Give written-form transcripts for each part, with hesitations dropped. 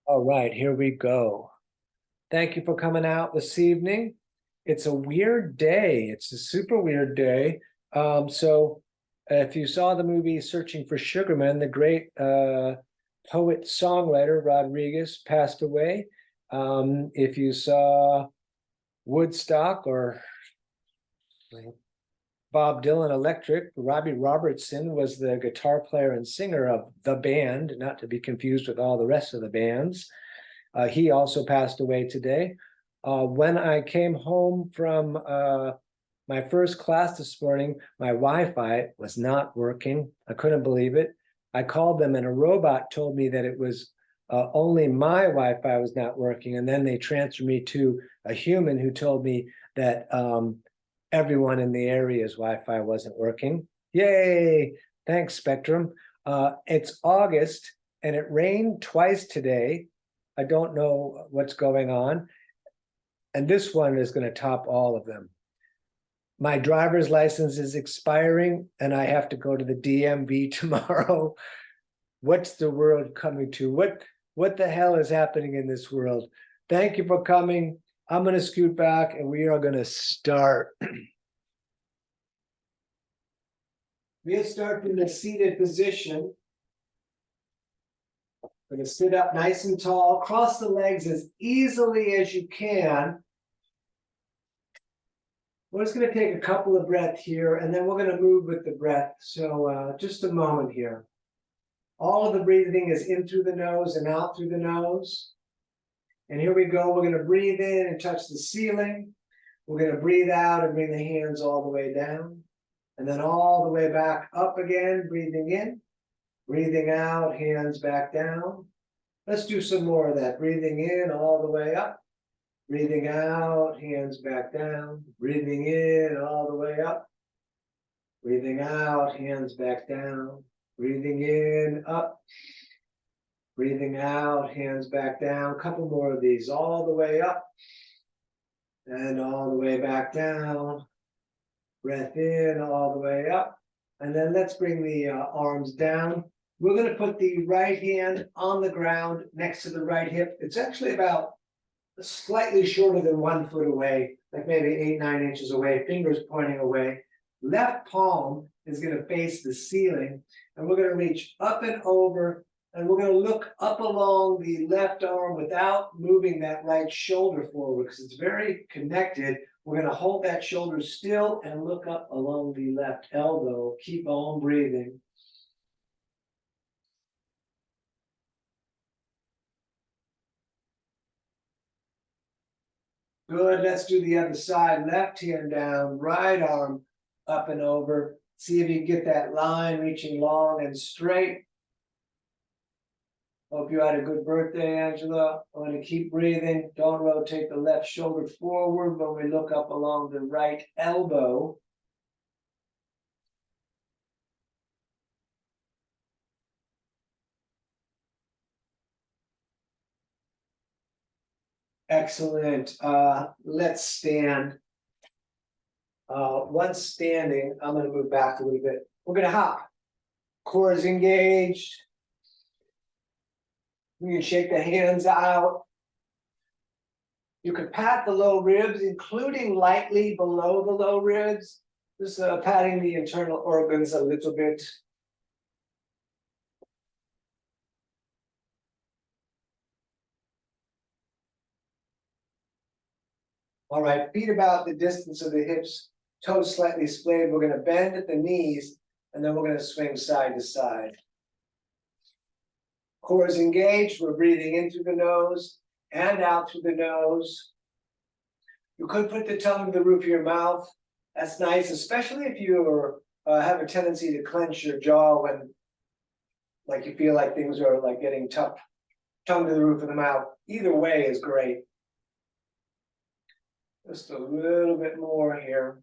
All right, here we go. Thank you for coming out this evening. It's a weird day. It's a super weird day. So if you saw the movie Searching for Sugarman, the great poet songwriter Rodriguez passed away. If you saw Woodstock or Bob Dylan Electric, Robbie Robertson was the guitar player and singer of the band, not to be confused with all the rest of the bands. He also passed away today. When I came home from my first class this morning, my Wi-Fi was not working. I couldn't believe it. I called them and a robot told me that it was only my Wi-Fi was not working. And then they transferred me to a human who told me that everyone in the area's Wi-Fi wasn't working. Yay! Thanks, Spectrum. It's August and it rained twice today. I don't know what's going on. And this one is going to top all of them. My driver's license is expiring and I have to go to the DMV tomorrow. What's the world coming to? What the hell is happening in this world? Thank you for coming. I'm going to scoot back and we are going to start. We'll start in the seated position. We're going to sit up nice and tall, cross the legs as easily as you can. We're just going to take a couple of breaths here, and then we're going to move with the breath. So just a moment here. All of the breathing is in through the nose and out through the nose. And here we go. We're going to breathe in and touch the ceiling. We're going to breathe out and bring the hands all the way down. And then all the way back up again, breathing in. Breathing out, hands back down. Let's do some more of that. Breathing in all the way up. Breathing out, hands back down. Breathing in all the way up. Breathing out, hands back down. Breathing in, up. Breathing out, hands back down. A couple more of these, all the way up. And all the way back down. Breath in, all the way up. And then let's bring the arms down. We're going to put the right hand on the ground next to the right hip. It's actually about slightly shorter than 1 foot away, like maybe 8-9 inches away, fingers pointing away. Left palm is going to face the ceiling, and we're going to reach up and over, and we're going to look up along the left arm without moving that right shoulder forward because it's very connected. We're going to hold that shoulder still and look up along the left elbow. Keep on breathing. Good, let's do the other side. Left hand down, right arm up and over. See if you can get that line reaching long and straight. Hope you had a good birthday, Angela. I'm going to keep breathing. Don't rotate the left shoulder forward when we look up along the right elbow. Excellent. Let's stand. Once standing, I'm going to move back a little bit. We're going to hop. Core is engaged. You can shake the hands out. You can pat the low ribs, including lightly below the low ribs. Just patting the internal organs a little bit. All right, feet about the distance of the hips, toes slightly splayed. We're going to bend at the knees, and then we're going to swing side to side. Core is engaged. We're breathing in through the nose and out through the nose. You could put the tongue to the roof of your mouth. That's nice, especially if you have a tendency to clench your jaw when, like, you feel like things are like getting tough. Tongue to the roof of the mouth. Either way is great. Just a little bit more here.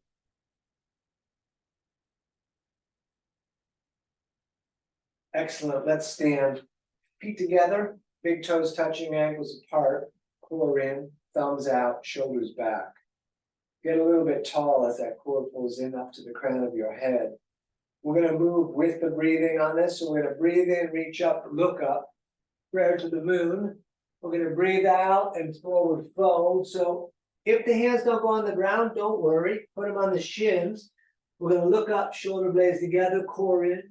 Excellent. Let's stand. Feet together, big toes touching, ankles apart, core in, thumbs out, shoulders back. Get a little bit tall as that core pulls in up to the crown of your head. We're going to move with the breathing on this. So we're going to breathe in, reach up, look up, prayer to the moon. We're gonna breathe out and forward fold. So if the hands don't go on the ground, don't worry, put them on the shins. We're gonna look up, shoulder blades together, core in.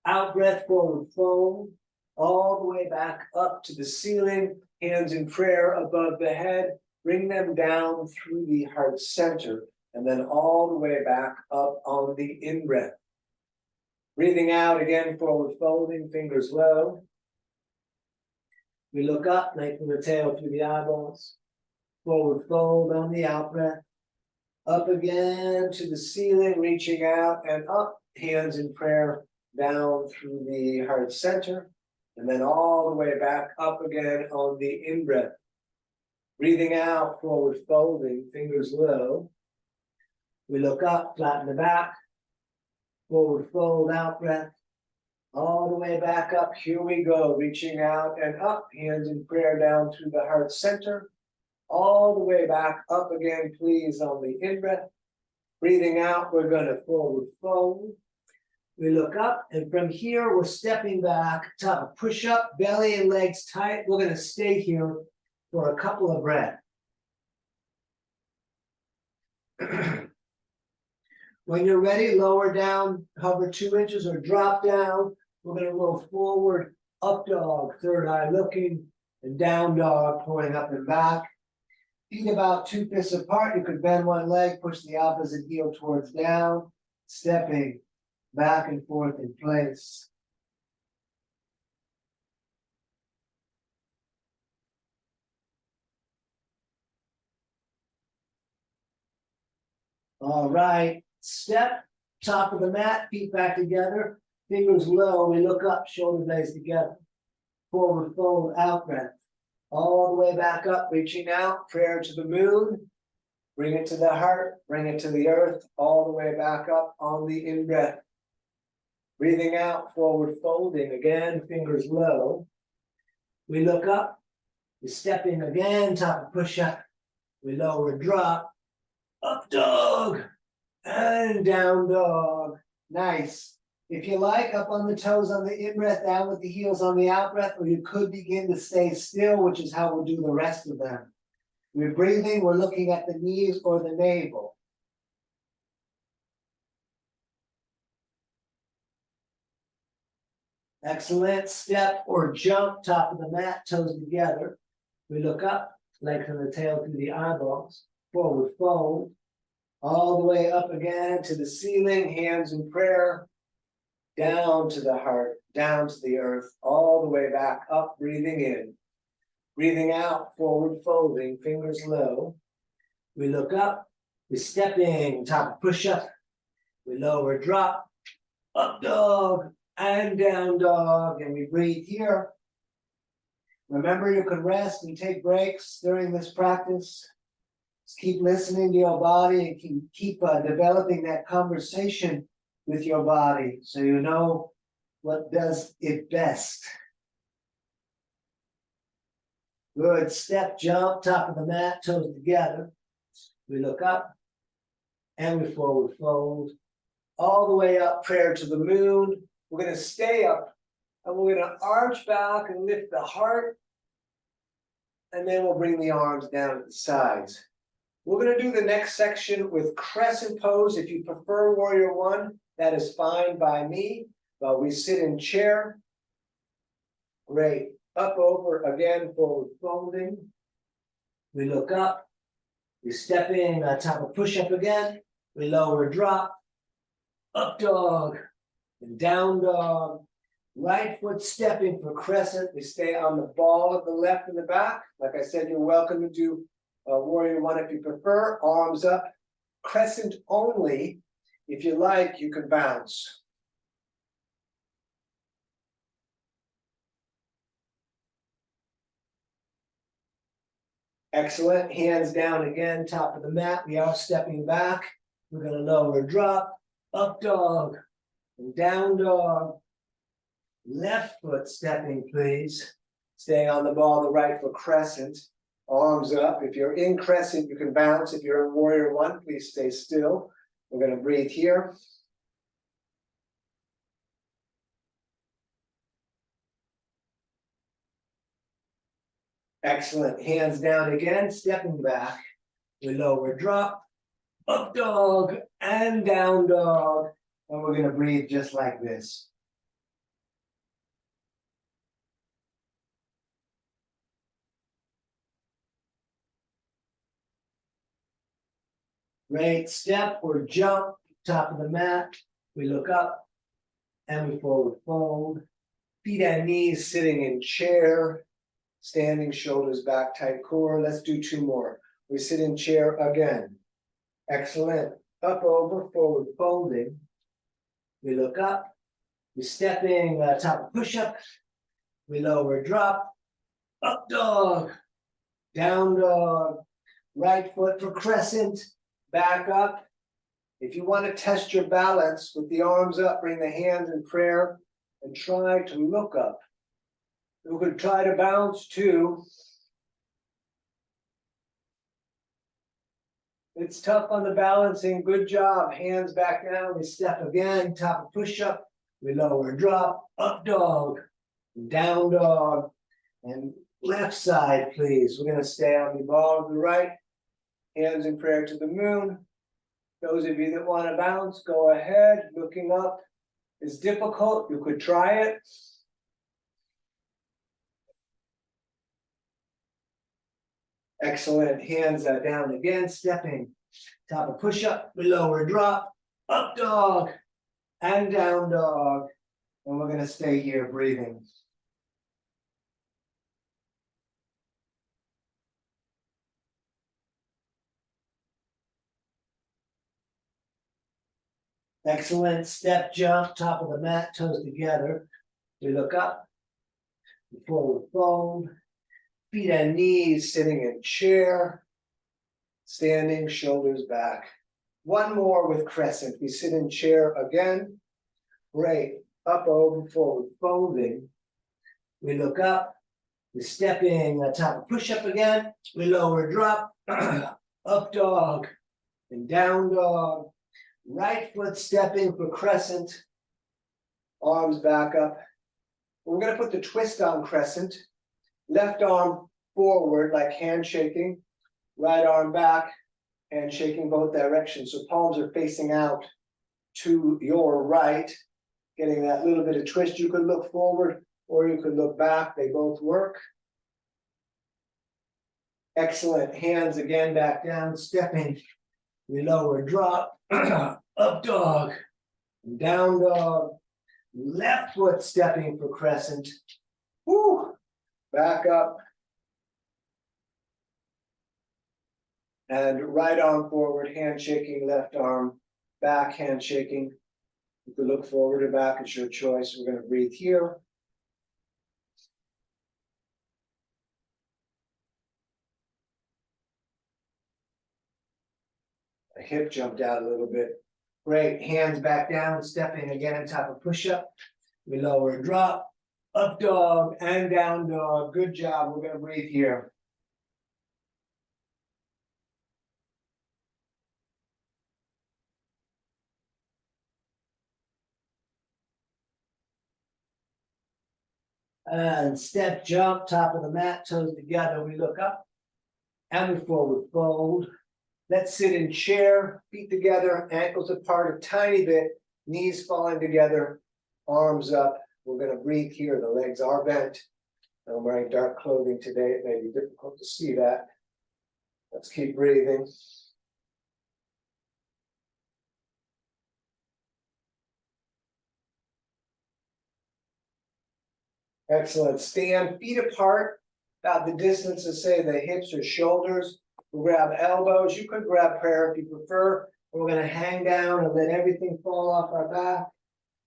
Out breath, forward fold. All the way back up to the ceiling, hands in prayer above the head. Bring them down through the heart center, and then all the way back up on the in-breath. Breathing out again, forward folding, fingers low. We look up, lengthen the tail through the eyeballs. Forward fold on the out breath. Up again to the ceiling, reaching out and up, hands in prayer, down through the heart center, and then all the way back up again on the in-breath. Breathing out, forward folding, fingers low. We look up, flatten the back, forward fold, out breath, all the way back up. Here we go, reaching out and up, hands in prayer down through the heart center, all the way back up again, please, on the in-breath. Breathing out, we're going to forward fold. We look up, and from here, we're stepping back, top push up, belly and legs tight. We're going to stay here for a couple of breaths. When you're ready, lower down, hover 2 inches or drop down. We're going to roll forward, up dog, third eye looking, and down dog, pulling up and back. Feet about 2 fists apart. You could bend one leg, push the opposite heel towards down, stepping back and forth in place. All right, step, top of the mat, feet back together, fingers low, we look up, shoulder blades together. Forward fold, out breath. All the way back up, reaching out, prayer to the moon. Bring it to the heart, bring it to the earth, all the way back up on the in-breath. Breathing out, forward folding, again, fingers low. We look up, we're stepping again, top of push-up. We lower, drop, up dog, and down dog. Nice. If you like, up on the toes on the in-breath, down with the heels on the out-breath, or you could begin to stay still, which is how we'll do the rest of them. We're breathing, we're looking at the knees or the navel. Excellent. Step or jump, top of the mat, toes together. We look up, lengthen the tail through the eyeballs. Forward fold. All the way up again to the ceiling, hands in prayer. Down to the heart, down to the earth, all the way back up, breathing in. Breathing out, forward folding, fingers low. We look up, we're stepping, top push up. We lower, drop, up dog, and down dog, and we breathe here. Remember, you can rest and take breaks during this practice. Just keep listening to your body and keep developing that conversation with your body so you know what does it best. Good. Step, jump, top of the mat, toes together. We look up and we forward fold. All the way up, prayer to the moon. We're going to stay up and we're going to arch back and lift the heart. And then we'll bring the arms down at the sides. We're going to do the next section with crescent pose. If you prefer warrior one, that is fine by me. But we sit in chair. Great. Up, over, again, forward folding. We look up. We step in, top of push-up again. We lower, drop. Up dog. And down dog. Right foot stepping for crescent. We stay on the ball of the left in the back. Like I said, you're welcome to do warrior one if you prefer. Arms up. Crescent only. If you like, you can bounce. Excellent. Hands down again, top of the mat. We are stepping back. We're going to lower, drop, up dog, and down dog. Left foot stepping, please. Staying on the ball, the right foot crescent. Arms up. If you're in crescent, you can bounce. If you're in warrior one, please stay still. We're going to breathe here. Excellent. Hands down again, stepping back. We lower drop, up dog, and down dog. And we're going to breathe just like this. Great. Step or jump, top of the mat. We look up and we forward fold. Feet and knees sitting in chair. Standing, shoulders back, tight core. Let's do two more. We sit in chair again. Excellent. Up, over, forward folding. We look up. We're stepping, top of push-up. We lower drop. Up dog. Down dog. Right foot for crescent. Back up. If you want to test your balance with the arms up, bring the hands in prayer and try to look up. You could try to bounce too. It's tough on the balancing. Good job. Hands back down. We step again. Top of push-up. We lower drop. Up dog. Down dog. And left side, please. We're going to stay on the ball of the right. Hands in prayer to the moon. Those of you that want to bounce, go ahead. Looking up is difficult. You could try it. Excellent. Hands down again, stepping. Top of push-up, we lower drop, up dog, and down dog. And we're going to stay here breathing. Excellent. Step, jump, top of the mat, toes together. We look up, forward fold. Feet and knees sitting in chair, standing, shoulders back. One more with crescent. We sit in chair again. Great. Up, over, forward, folding. We look up. We're stepping, top of push-up again. We lower drop, up dog, and down dog. Right foot stepping for crescent. Arms back up. We're going to put the twist on crescent. Left arm forward, like handshaking. Right arm back, handshaking both directions. So palms are facing out to your right, getting that little bit of twist. You could look forward or you could look back. They both work. Excellent. Hands again back down, stepping. We lower drop, up dog, down dog. Left foot stepping for crescent. Woo! Back up. And right arm forward, handshaking, left arm back, handshaking. You can look forward or back, it's your choice. We're going to breathe here. A hip jumped out a little bit. Great. Hands back down, stepping again, top of push-up. We lower and drop. Up dog and down dog. Good job. We're going to breathe here. And step, jump, top of the mat, toes together. We look up and we forward fold. Let's sit in chair, feet together, ankles apart a tiny bit, knees falling together, arms up. We're going to breathe here. The legs are bent. I'm wearing dark clothing today. It may be difficult to see that. Let's keep breathing. Excellent. Stand feet apart, about the distance to say the hips or shoulders. We'll grab elbows. You could grab prayer if you prefer. We're going to hang down and let everything fall off our back.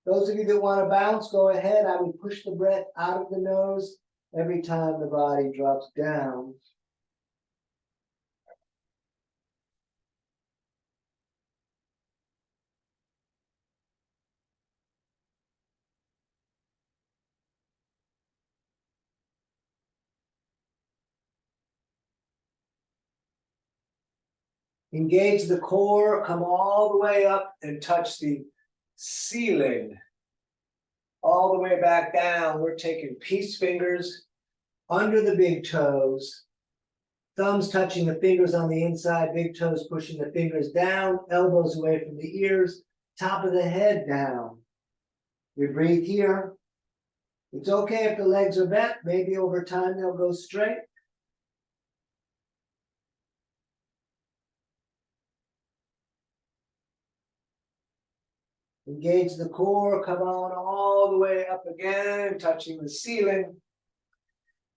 Those of you that want to bounce, go ahead. I would push the breath out of the nose every time the body drops down. Engage the core, come all the way up and touch the ceiling. All the way back down, we're taking peace fingers under the big toes, thumbs touching the fingers on the inside, big toes pushing the fingers down, elbows away from the ears, top of the head down. We breathe here. It's okay if the legs are bent, maybe over time they'll go straight. Engage the core, come on all the way up again, touching the ceiling.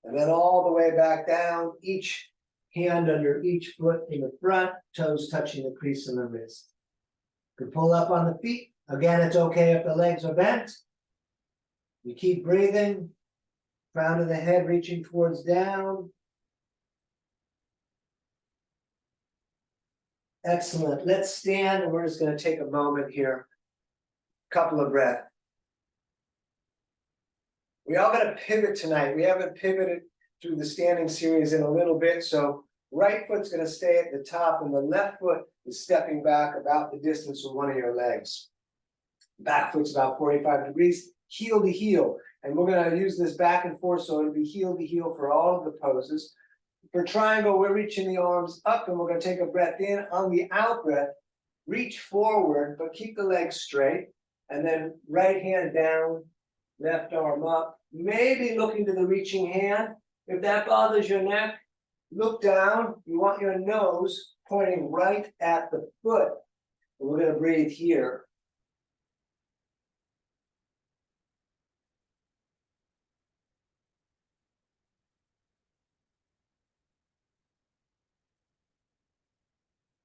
And then all the way back down, each hand under each foot in the front, toes touching the crease of the wrist. You can pull up on the feet. Again, it's okay if the legs are bent. You keep breathing, crown of the head reaching towards down. Excellent. Let's stand and we're just going to take a moment here. Couple of breaths. We all got to pivot tonight. We haven't pivoted through the standing series in a little bit. So right foot's going to stay at the top and the left foot is stepping back about the distance of one of your legs. Back foot's about 45 degrees, heel to heel. And we're going to use this back and forth, so it'll be heel to heel for all of the poses. For triangle, we're reaching the arms up and we're going to take a breath in. On the out breath, reach forward, but keep the legs straight. And then right hand down, left arm up. Maybe looking to the reaching hand. If that bothers your neck, look down. You want your nose pointing right at the foot. And we're going to breathe here.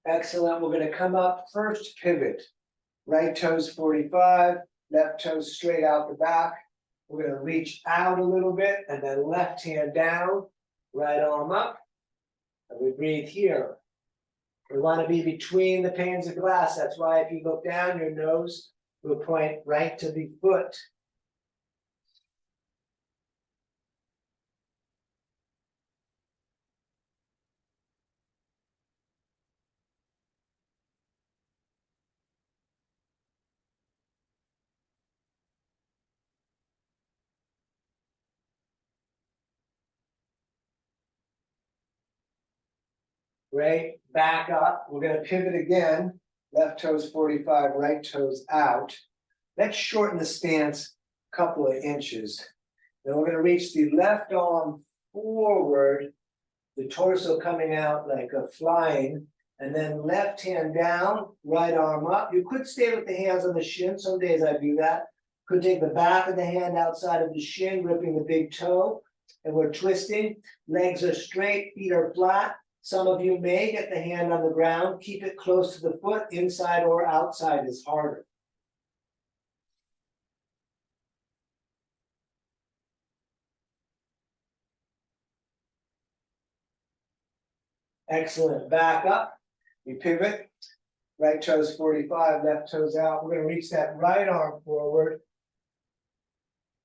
Excellent. We're going to come up first pivot. Right toes 45, left toes straight out the back. We're going to reach out a little bit and then left hand down, right arm up. And we breathe here. We want to be between the panes of glass. That's why if you look down, your nose will point right to the foot. Great. Back up. We're going to pivot again. Left toes 45, right toes out. Let's shorten the stance a couple of inches. Then we're going to reach the left arm forward, the torso coming out like a flying, and then left hand down, right arm up. You could stay with the hands on the shin. Some days I do that. Could take the back of the hand outside of the shin, gripping the big toe, and we're twisting. Legs are straight, feet are flat. Some of you may get the hand on the ground. Keep it close to the foot. Inside or outside is harder. Excellent. Back up. We pivot. Right toes 45, left toes out. We're going to reach that right arm forward.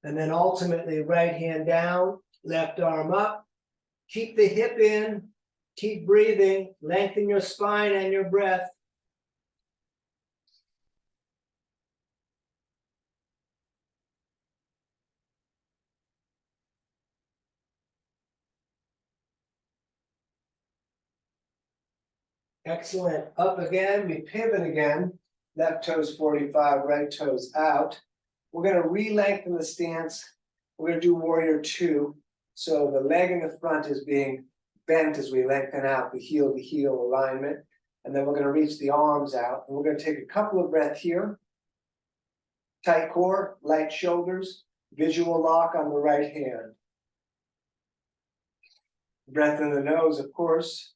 And then ultimately right hand down, left arm up. Keep the hip in. Keep breathing. Lengthen your spine and your breath. Excellent. Up again. We pivot again. Left toes 45, right toes out. We're going to re-lengthen the stance. We're going to do warrior two. So the leg in the front is being bent as we lengthen out the heel to heel alignment. And then we're going to reach the arms out. And we're going to take a couple of breaths here. Tight core, light shoulders, visual lock on the right hand. Breath in the nose, of course.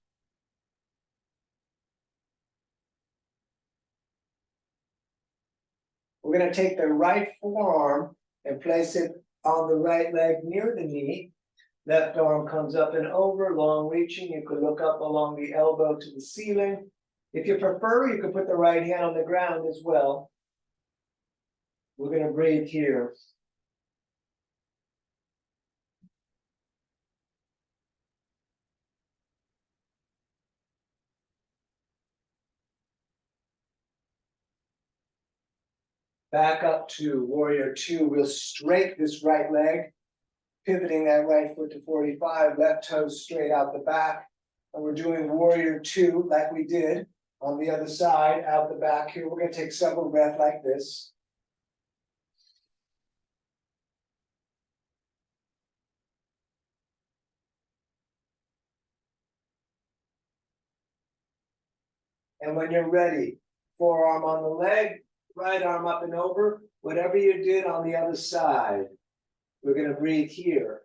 We're going to take the right forearm and place it on the right leg near the knee. Left arm comes up and over, long reaching. You could look up along the elbow to the ceiling. If you prefer, you could put the right hand on the ground as well. We're going to breathe here. Back up to warrior two. We'll straight this right leg. pivoting that right foot to 45, left toe straight out the back. And we're doing warrior 2 like we did on the other side, out the back here. We're gonna take several breaths like this. And when you're ready, forearm on the leg, right arm up and over, whatever you did on the other side. We're gonna breathe here.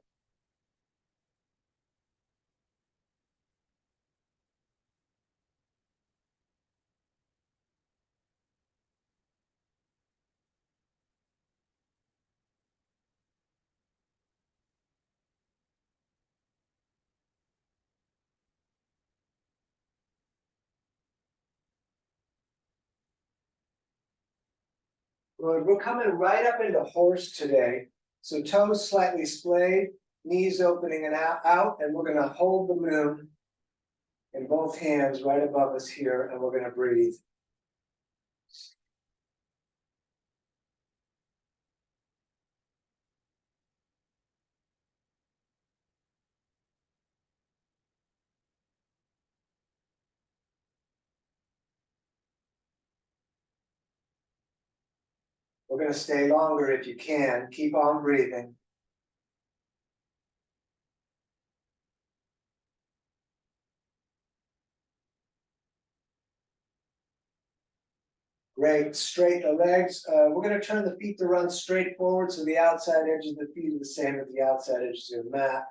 We're coming right up into horse today. So toes slightly splayed, knees opening and out, and we're gonna hold the moon in both hands right above us here, and we're gonna breathe. We're gonna stay longer if you can. Keep on breathing. Great, straight the legs. We're gonna turn the feet to run straight forward, so the outside edges of the feet are the same as the outside edges of the mat.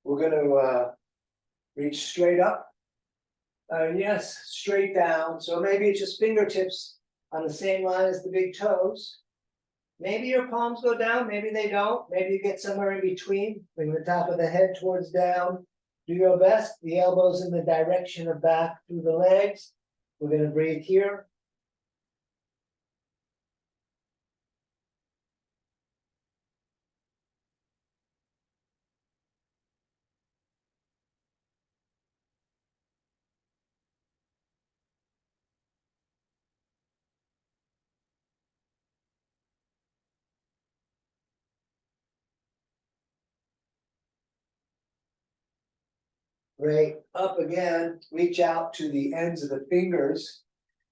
We're gonna reach straight up. Yes, straight down. So maybe it's just fingertips on the same line as the big toes. Maybe your palms go down, maybe they don't. Maybe you get somewhere in between. Bring the top of the head towards down. Do your best. The elbows in the direction of back through the legs. We're gonna breathe here. Great, up again, reach out to the ends of the fingers.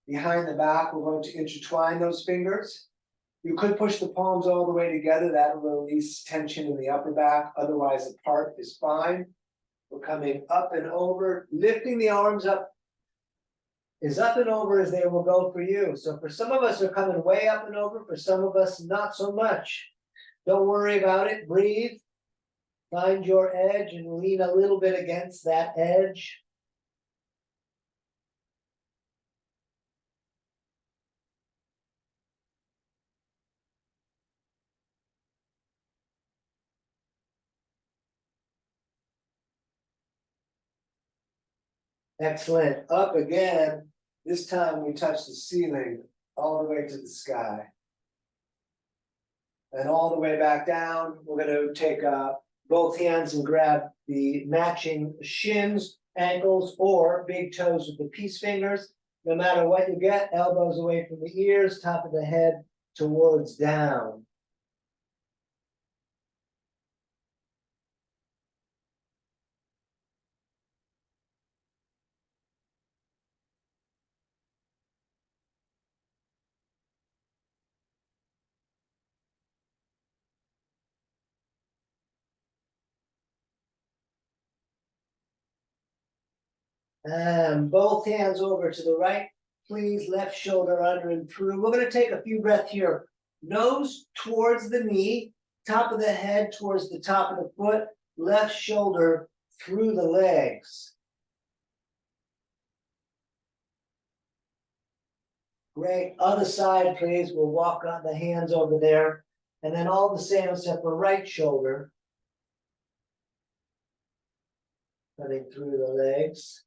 Behind the back, we're going to intertwine those fingers. You could push the palms all the way together, that'll release tension in the upper back, otherwise apart is fine. We're coming up and over, lifting the arms up, as up and over as they will go for you. So for some of us, are coming way up and over, for some of us, not so much. Don't worry about it, breathe. Find your edge and lean a little bit against that edge. Excellent. Up again. This time we touch the ceiling all the way to the sky. And all the way back down. We're going to take both hands and grab the matching shins, ankles, or big toes with the peace fingers. No matter what you get, elbows away from the ears, top of the head towards down. And both hands over to the right, please. Left shoulder under and through. We're going to take a few breaths here. Nose towards the knee, top of the head towards the top of the foot, left shoulder through the legs. Great. Other side, please. We'll walk on the hands over there. And then all the same except for right shoulder. Running through the legs.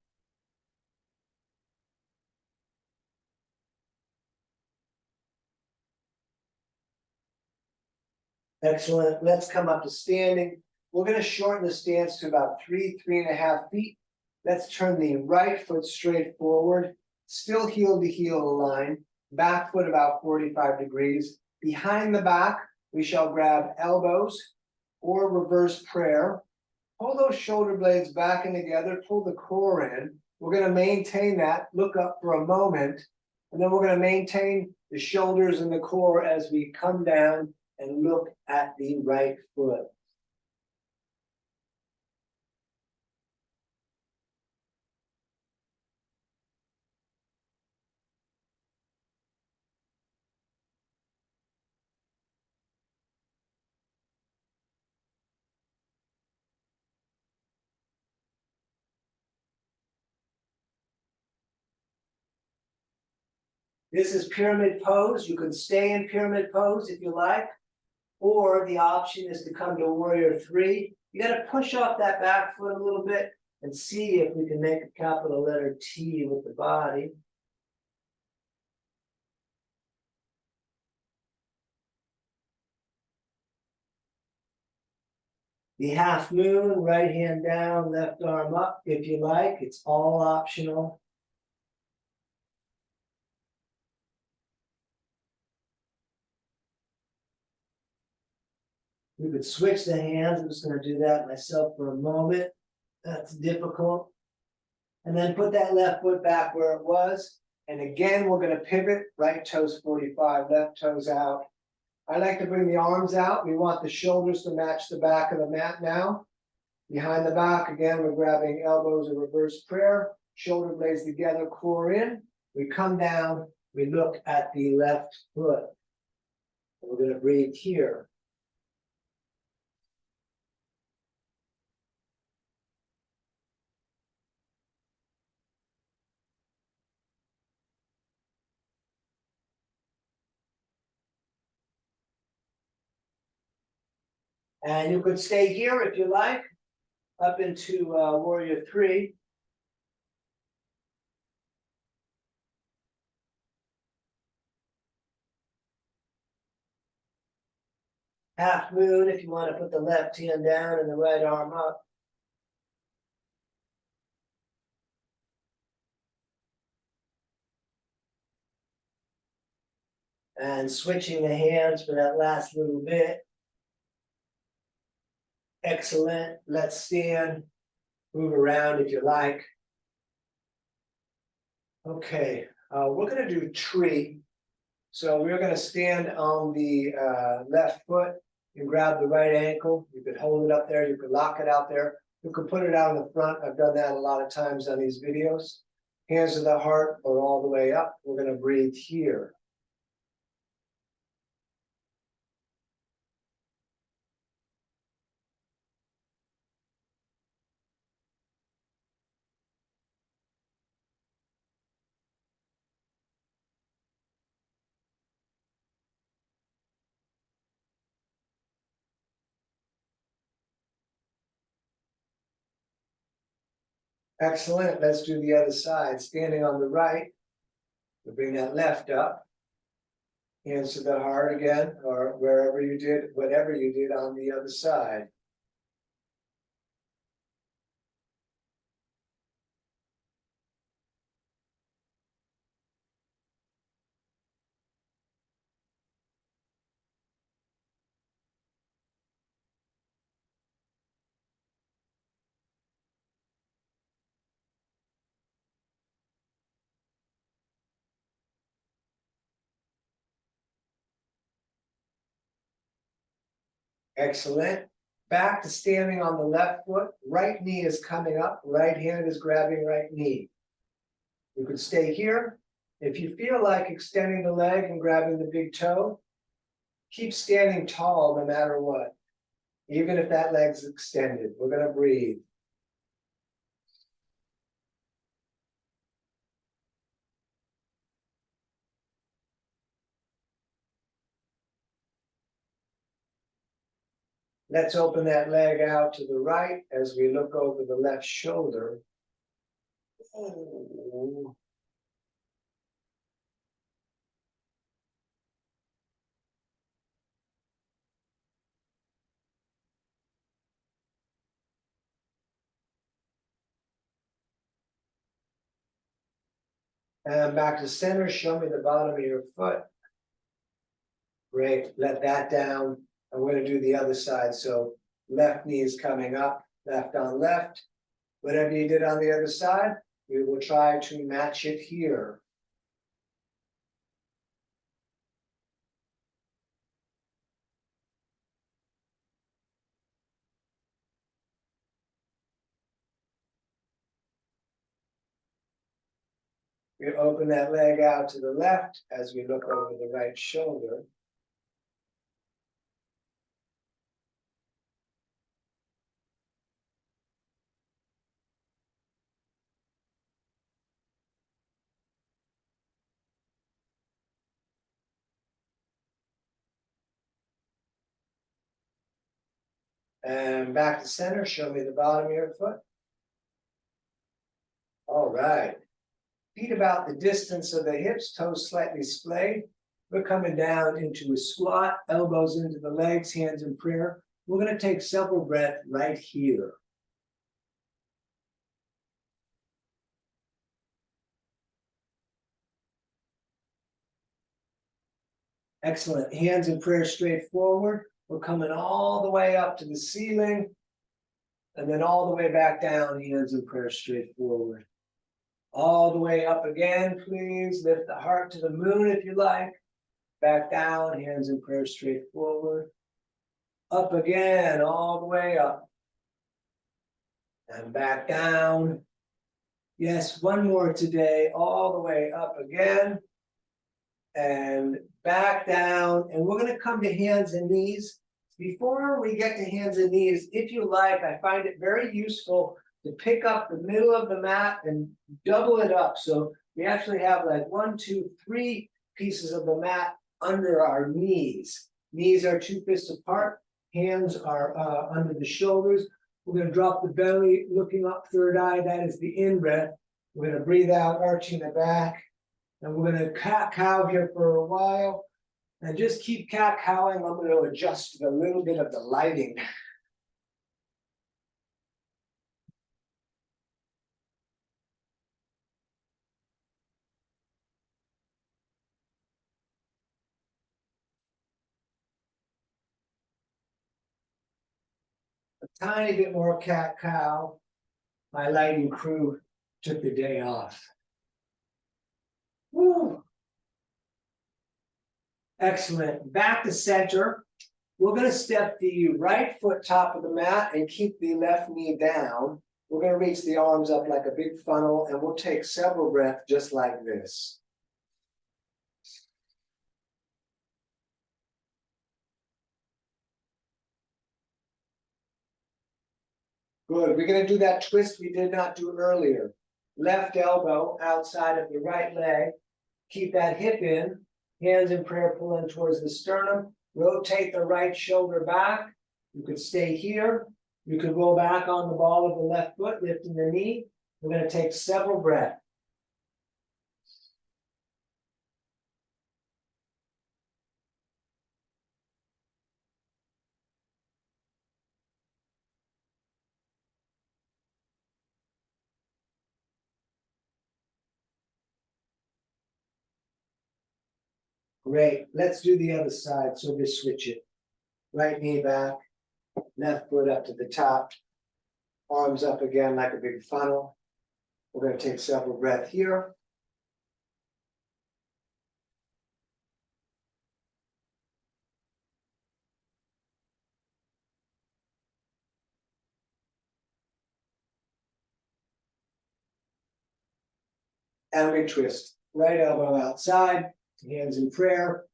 Excellent. Let's come up to standing. We're going to shorten the stance to about 3.5 feet. Let's turn the right foot straight forward, still heel to heel align, back foot about 45 degrees. Behind the back, we shall grab elbows, or reverse prayer. Pull those shoulder blades back and together, pull the core in. We're going to maintain that, look up for a moment, and then we're going to maintain the shoulders and the core as we come down and look at the right foot. This is pyramid pose. You can stay in pyramid pose if you like, or the option is to come to warrior three. You got to push off that back foot a little bit and see if we can make a capital letter T with the body. The half moon, right hand down, left arm up if you like. It's all optional. You could switch the hands. I'm just going to do that myself for a moment. That's difficult. And then put that left foot back where it was. And again, we're going to pivot. Right toes 45, left toes out. I like to bring the arms out. We want the shoulders to match the back of the mat now. Behind the back, again, we're grabbing elbows in reverse prayer. Shoulder blades together, core in. We come down. We look at the left foot. We're going to breathe here. And you could stay here if you like, up into warrior three. Half moon if you want to put the left hand down and the right arm up. And switching the hands for that last little bit. Excellent. Let's stand. Move around if you like. Okay, we're going to do tree. So we're going to stand on the left foot and grab the right ankle. You could hold it up there. You could lock it out there. You could put it out in the front. I've done that a lot of times on these videos. Hands to the heart or all the way up. We're going to breathe here. Excellent. Let's do the other side. Standing on the right, we bring that left up. Hands to the heart again, or wherever you did, whatever you did on the other side. Excellent. Back to standing on the left foot. Right knee is coming up. Right hand is grabbing right knee. You could stay here. If you feel like extending the leg and grabbing the big toe, keep standing tall no matter what. Even if that leg's extended. We're going to breathe. Let's open that leg out to the right as we look over the left shoulder. Oh. And back to center, show me the bottom of your foot. Great, let that down. And we're going to do the other side. So Left knee is coming up, left on left. Whatever you did on the other side, we will try to match it here. We open that leg out to the left as we look over the right shoulder. And back to center, show me the bottom of your foot. All right. Feet about the distance of the hips, toes slightly splayed. We're coming down into a squat, elbows into the legs, hands in prayer. We're going to take several breaths right here. Excellent. Hands in prayer straight forward. We're coming all the way up to the ceiling. And then all the way back down, hands in prayer straight forward. All the way up again, please. Lift the heart to the moon if you like. Back down, hands in prayer straight forward. Up again, all the way up. And back down. Yes, one more today, all the way up again. And back down. And we're going to come to hands and knees. Before we get to hands and knees, if you like, I find it very useful to pick up the middle of the mat and double it up. So we actually have like 1, 2, 3 pieces of the mat under our knees. Knees are 2 fists apart. Hands are under the shoulders. We're going to drop the belly, looking up, third eye. That is the in breath. We're going to breathe out, arching the back. And we're going to cat-cow here for a while. And just keep cat-cowing. I'm going to adjust a little bit of the lighting. A tiny bit more cat-cow. My lighting crew took the day off. Woo. Excellent. Back to center. We're going to step the right foot top of the mat and keep the left knee down. We're going to reach the arms up like a big funnel, and we'll take several breaths just like this. Good. We're going to do that twist we did not do earlier. Left elbow outside of the right leg. Keep that hip in. Hands in prayer pulling towards the sternum. Rotate the right shoulder back. You could stay here. You could roll back on the ball of the left foot, lifting the knee. We're going to take several breaths. Great. Let's do the other side. So we switch it. Right knee back, left foot up to the top, arms up again like a big funnel. We're going to take several breaths here. And we twist. Right elbow outside, hands in prayer,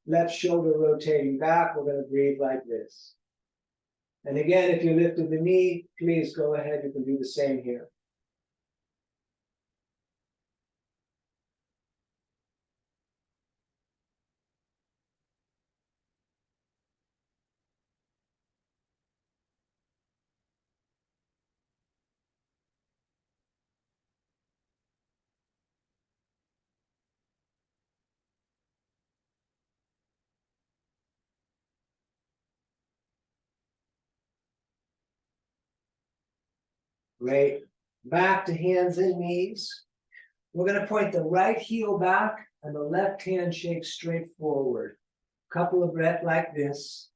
left shoulder rotating back. We're going to breathe like this. And again, if you lifted the knee, please go ahead. You can do the same here. Great. Back to hands and knees. We're going to point the right heel back and the left hand shake straight forward. Couple of breaths like this.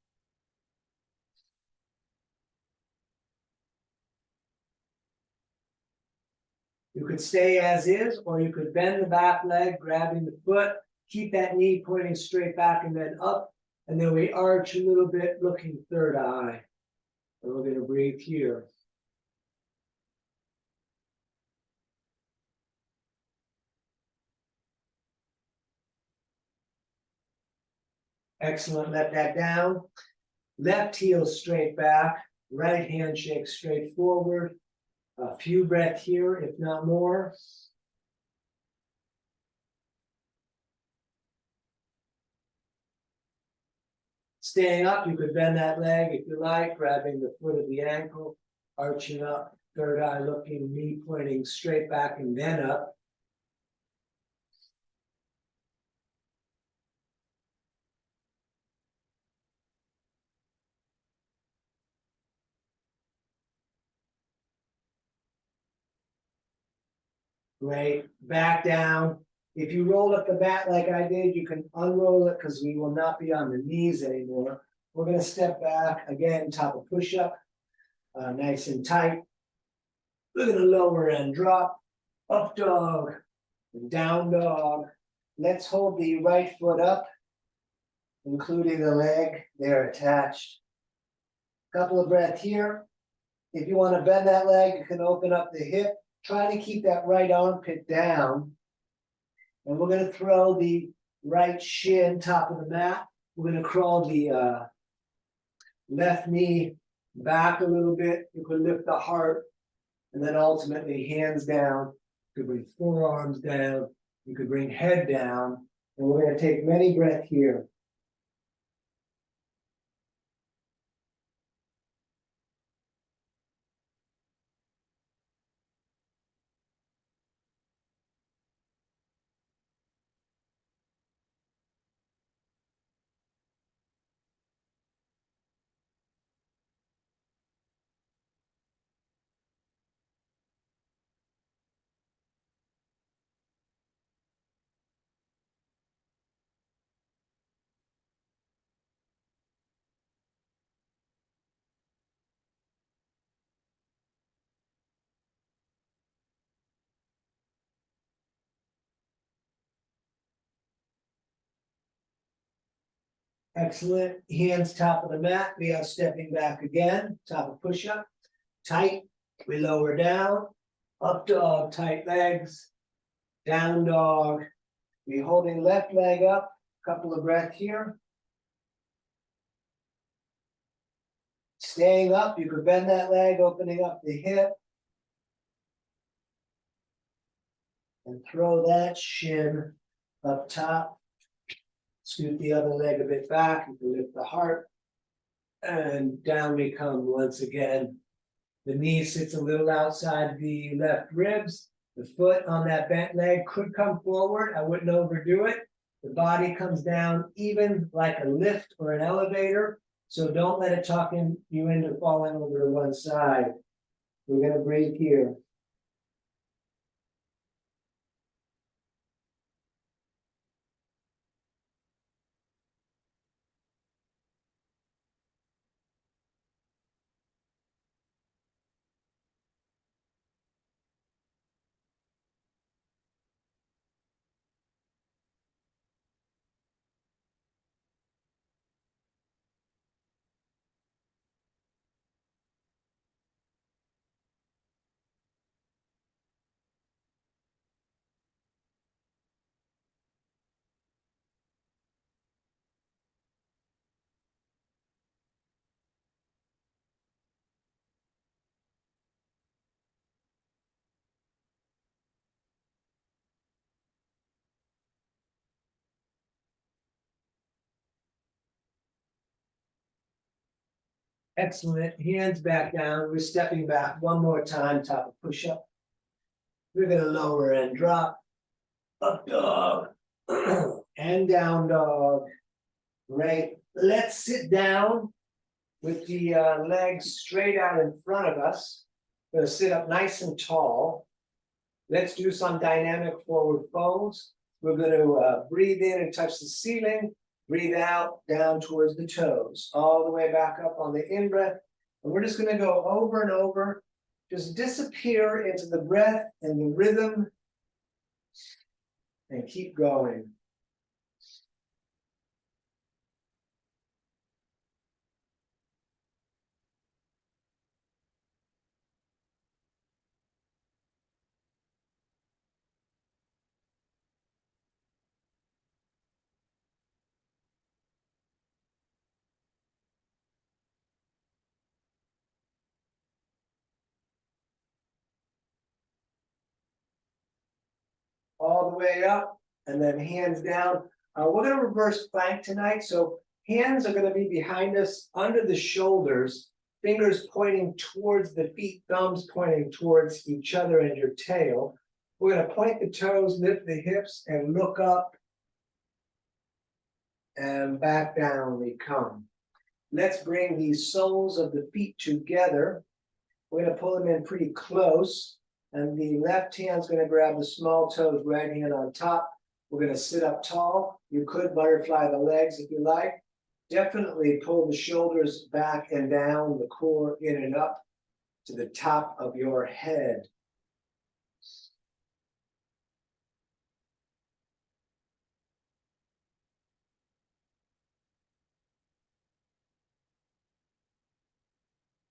You could stay as is, or you could bend the back leg, grabbing the foot, keep that knee pointing straight back and then up, and then we arch a little bit, looking third eye. And we're going to breathe here. Excellent, let that down. Left heel straight back, right handshake straight forward. A few breaths here, if not more. Staying up, you could bend that leg if you like, grabbing the foot of the ankle, arching up, third eye looking, knee pointing straight back and then up. Great, back down. If you roll up the mat like I did, you can unroll it because we will not be on the knees anymore. We're going to step back again, top of push-up, nice and tight. We're going to lower and drop, up dog, and down dog. Let's hold the right foot up, including the leg. They're attached. Couple of breaths here. If you want to bend that leg, you can open up the hip. Try to keep that right armpit down. And we're going to throw the right shin top of the mat. We're going to crawl the left knee back a little bit. You can lift the heart. And then ultimately hands down. You could bring forearms down. You could bring head down. And we're going to take many breaths here. Excellent. Hands top of the mat. We are stepping back again. Top of push-up. Tight. We lower down. Up dog, tight legs. Down dog. We holding left leg up. Couple of breaths here. Staying up, you could bend that leg, opening up the hip. And throw that shin up top. Scoot the other leg a bit back. You can lift the heart. And down we come once again. The knee sits a little outside the left ribs. The foot on that bent leg could come forward. I wouldn't overdo it. The body comes down even like a lift or an elevator. So don't let it talk you into falling over to one side. We're going to breathe here. Excellent. Hands back down. We're stepping back one more time. Top of push-up. We're going to lower and drop. Up dog. And down dog. Great. Let's sit down with the legs straight out in front of us. We're going to sit up nice and tall. Let's do some dynamic forward folds. We're going to breathe in and touch the ceiling. Breathe out, down towards the toes, all the way back up on the in-breath. And we're just going to go over and over Just disappear into the breath and the rhythm and keep going. All the way up and then hands down. We're going to reverse plank tonight. So hands are going to be behind us under the shoulders, fingers pointing towards the feet, thumbs pointing towards each other and your tail. We're going to point the toes, lift the hips, and look up and back down we come. Let's bring the soles of the feet together. We're going to pull them in pretty close. And the left hand's going to grab the small toes, right hand on top. We're going to sit up tall. You could butterfly the legs if you like. Definitely pull the shoulders back and down, the core in and up to the top of your head.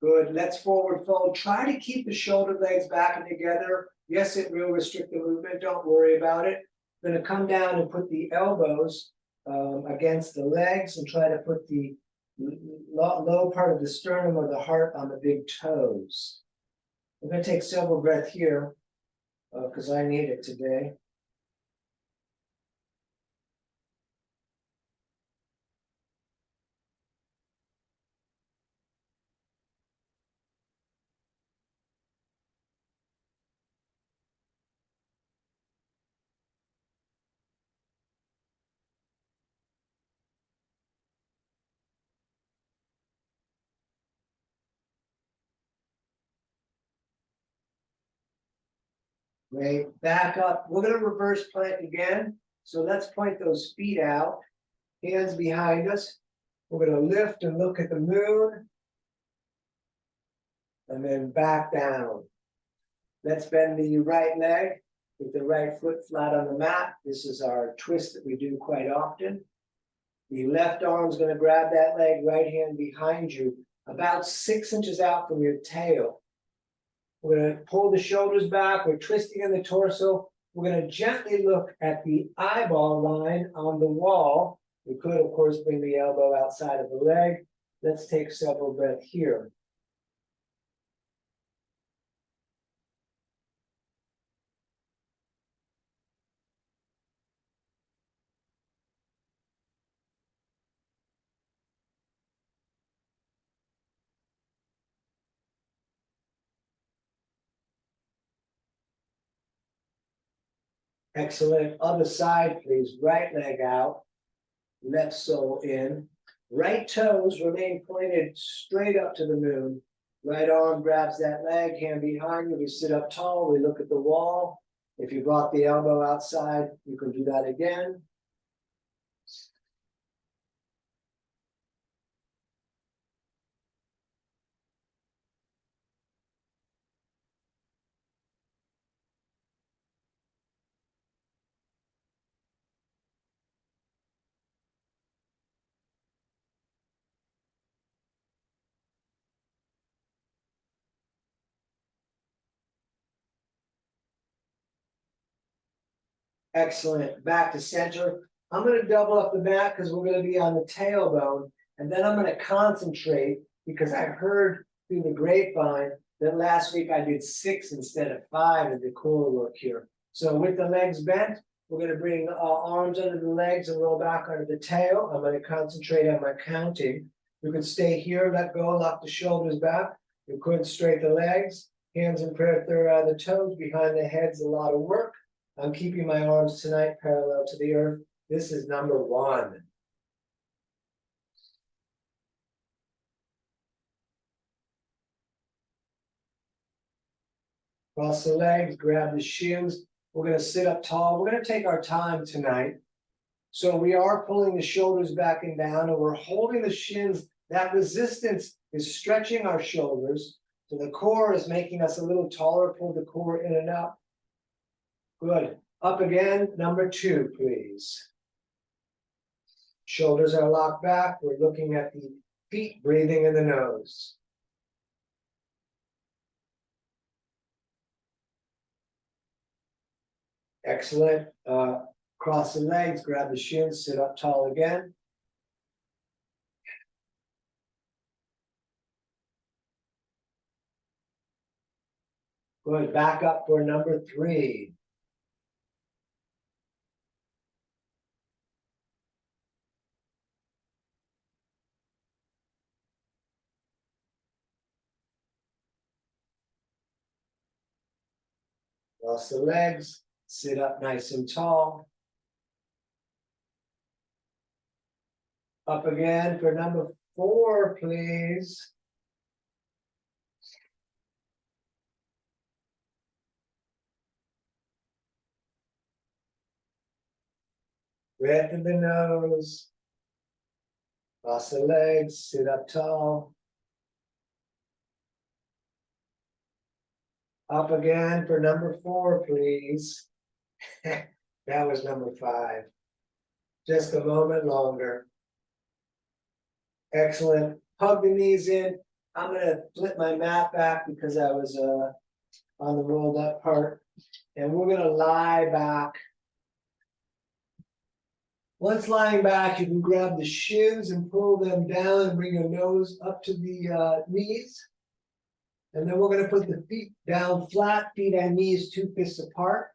Good. Let's forward fold. Try to keep the shoulder blades back and together. Yes, it will restrict the movement. Don't worry about it. I'm going to come down and put the elbows against the legs and try to put the low part of the sternum or the heart on the big toes. I'm going to take several breaths here because I need it today. Great. Back up. We're going to reverse plank again. So let's point those feet out. Hands behind us. We're going to lift and look at the moon. And then back down. Let's bend the right leg with the right foot flat on the mat. This is our twist that we do quite often. The left arm's going to grab that leg, right hand behind you, about 6 inches out from your tail. We're going to pull the shoulders back. We're twisting in the torso. We're going to gently look at the eyeball line on the wall. We could, of course, bring the elbow outside of the leg. Let's take several breaths here. Excellent. Other side, please. Right leg out. Left sole in. Right toes remain pointed straight up to the moon. Right arm grabs that leg, hand behind you. We sit up tall. We look at the wall. If you brought the elbow outside, you can do that again. Excellent. Back to center. I'm going to double up the mat because we're going to be on the tailbone. And then I'm going to concentrate because I heard through the grapevine that last week I did 6 instead of 5 in the core work here. So with the legs bent, we're going to bring arms under the legs and roll back under the tail. I'm going to concentrate on my counting. You can stay here, let go, lock the shoulders back. You could straighten the legs, hands in prayer through the toes, behind the head's a lot of work. I'm keeping my arms tonight parallel to the earth. This is number 1. Cross the legs, grab the shins. We're going to sit up tall. We're going to take our time tonight. So we are pulling the shoulders back and down, and we're holding the shins. That resistance is stretching our shoulders. So the core is making us a little taller. Pull the core in and up. Good. Up again, number 2, please. Shoulders are locked back. We're looking at the feet, breathing in the nose. Excellent. Cross the legs, grab the shins, sit up tall again. Good. Back up for number 3. Cross the legs, sit up nice and tall. Up again for number 4, please. Breath in the nose. Cross the legs, sit up tall. Up again for number 4, please. That was number 5. Just a moment longer. Excellent. Hug the knees in. I'm going to flip my mat back because I was on the rolled up part. And we're going to lie back. Once lying back, you can grab the shins and pull them down and bring your nose up to the knees. And then we're going to put the feet down flat, feet and knees 2 fists apart.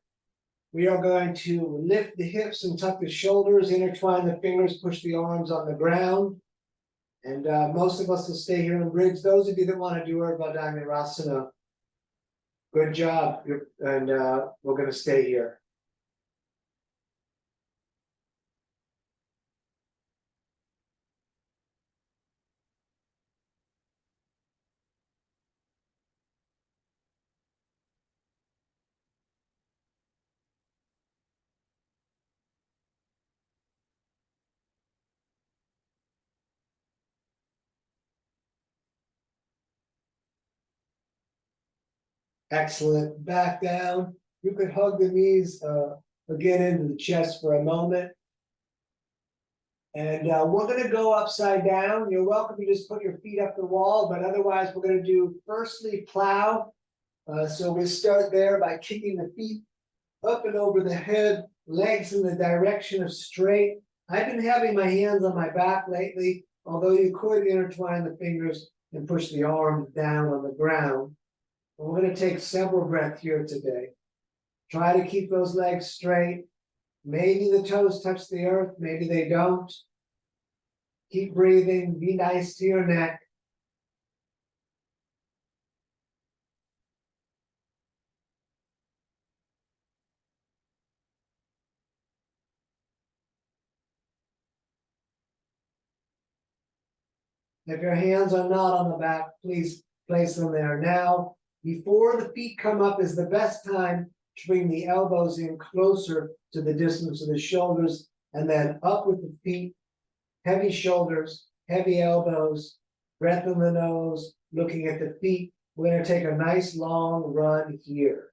We are going to lift the hips and tuck the shoulders, intertwine the fingers, push the arms on the ground. And most of us will stay here in bridge. Those of you that want to do Urdhva Dhanurasana, good job. And we're going to stay here. Excellent. Back down. You could hug the knees again into the chest for a moment. And we're going to go upside down. You're welcome to just put your feet up the wall, but otherwise we're going to do firstly plow. So we start there by kicking the feet up and over the head, legs in the direction of straight. I've been having my hands on my back lately, although you could intertwine the fingers and push the arms down on the ground. And we're going to take several breaths here today. Try to keep those legs straight. Maybe the toes touch the earth, maybe they don't. Keep breathing, be nice to your neck. If your hands are not on the back, please place them there now. Before the feet come up is the best time to bring the elbows in closer to the distance of the shoulders, and then up with the feet, heavy shoulders, heavy elbows, breath in the nose, looking at the feet. We're going to take a nice long run here.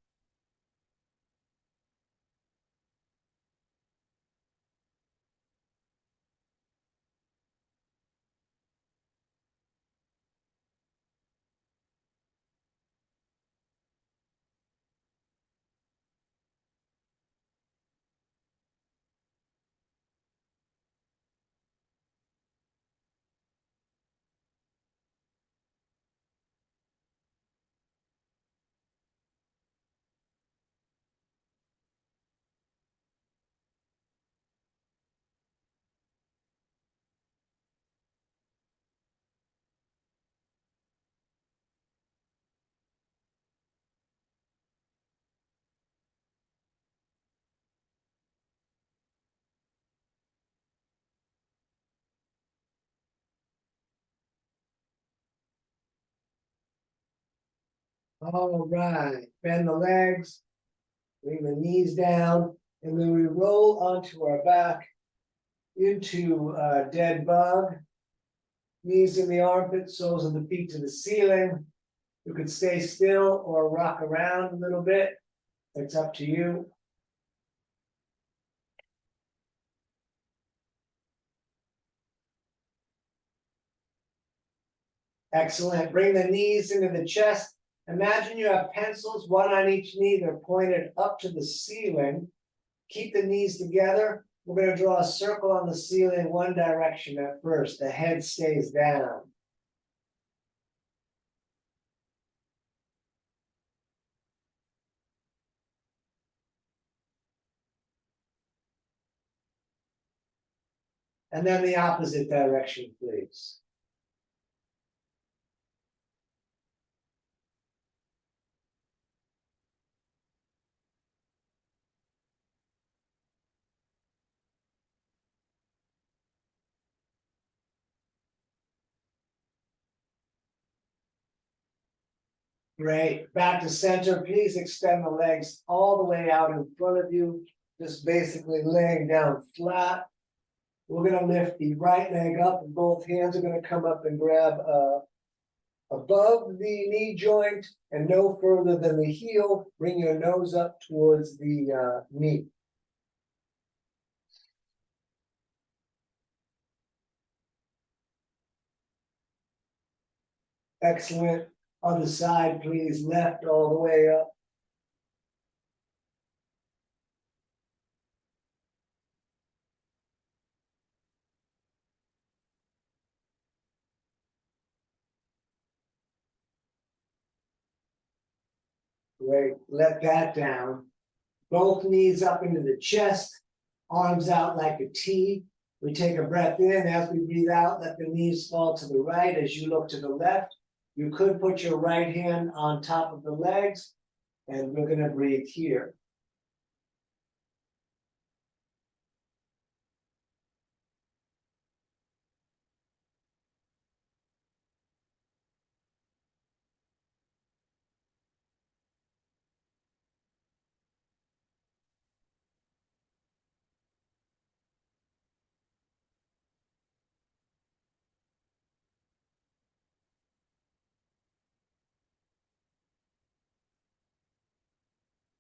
All right, bend the legs, bring the knees down, and then we roll onto our back into a dead bug. Knees in the armpit, soles of the feet to the ceiling. You could stay still or rock around a little bit. It's up to you. Excellent. Bring the knees into the chest. Imagine you have pencils, one on each knee. They're pointed up to the ceiling. Keep the knees together. We're going to draw a circle on the ceiling one direction at first. The head stays down. And then the opposite direction, please. Great. Back to center. Please extend the legs all the way out in front of you. Just basically laying down flat. We're going to lift the right leg up, and both hands are going to come up and grab above the knee joint and no further than the heel. Bring your nose up towards the knee. Excellent. Other side, please. Left all the way up. Great. Let that down. Both knees up into the chest, arms out like a T. We take a breath in. As we breathe out, let the knees fall to the right as you look to the left. You could put your right hand on top of the legs, and we're going to breathe here.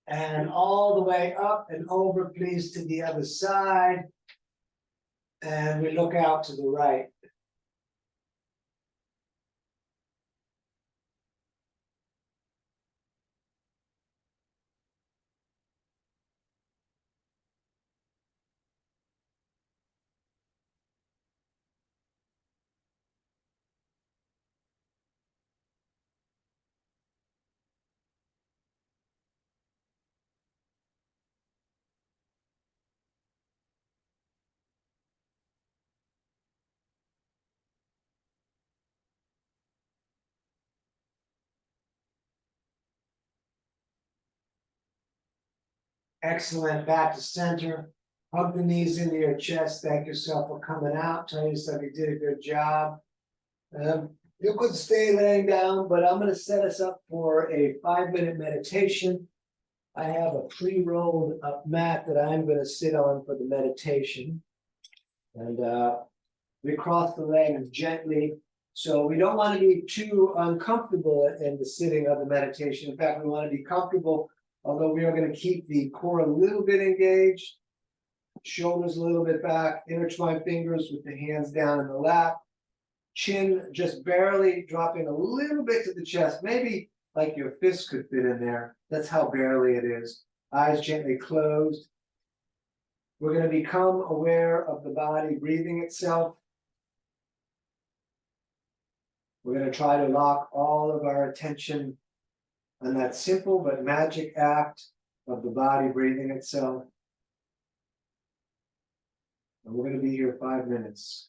And all the way up and over, please, to the other side. And we look out to the right. Excellent. Back to center. Hug the knees into your chest. Thank yourself for coming out. Tell yourself you did a good job. You could stay laying down, but I'm going to set us up for a 5-minute meditation. I have a pre-rolled up mat that I'm going to sit on for the meditation. And we cross the legs gently. So we don't want to be too uncomfortable in the sitting of the meditation. In fact, we want to be comfortable, although we are going to keep the core a little bit engaged, shoulders a little bit back, intertwine fingers with the hands down in the lap, chin just barely dropping a little bit to the chest, maybe like your fist could fit in there. That's how barely it is. Eyes gently closed. We're going to become aware of the body breathing itself. We're going to try to lock all of our attention on that simple but magic act of the body breathing itself. And we're going to be here 5 minutes.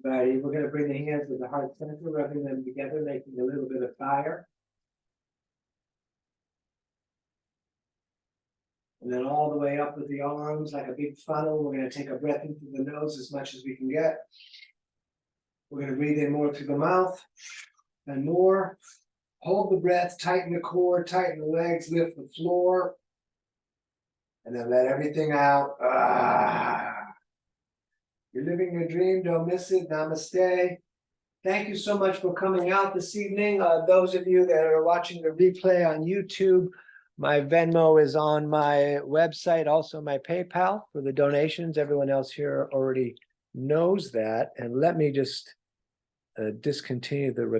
Right, we're gonna bring the hands to the heart center, rubbing them together, making a little bit of fire. And then all the way up with the arms like a big funnel. We're gonna take a breath in through the nose as much as we can get. We're gonna breathe in more through the mouth and more. Hold the breath, tighten the core, tighten the legs, lift the floor. And then let everything out. You're living your dream, don't miss it. Namaste. Thank you so much for coming out this evening. Those of you that are watching the replay on YouTube, my Venmo is on my website, also my PayPal for the donations. Everyone else here already knows that. And let me just discontinue the recording.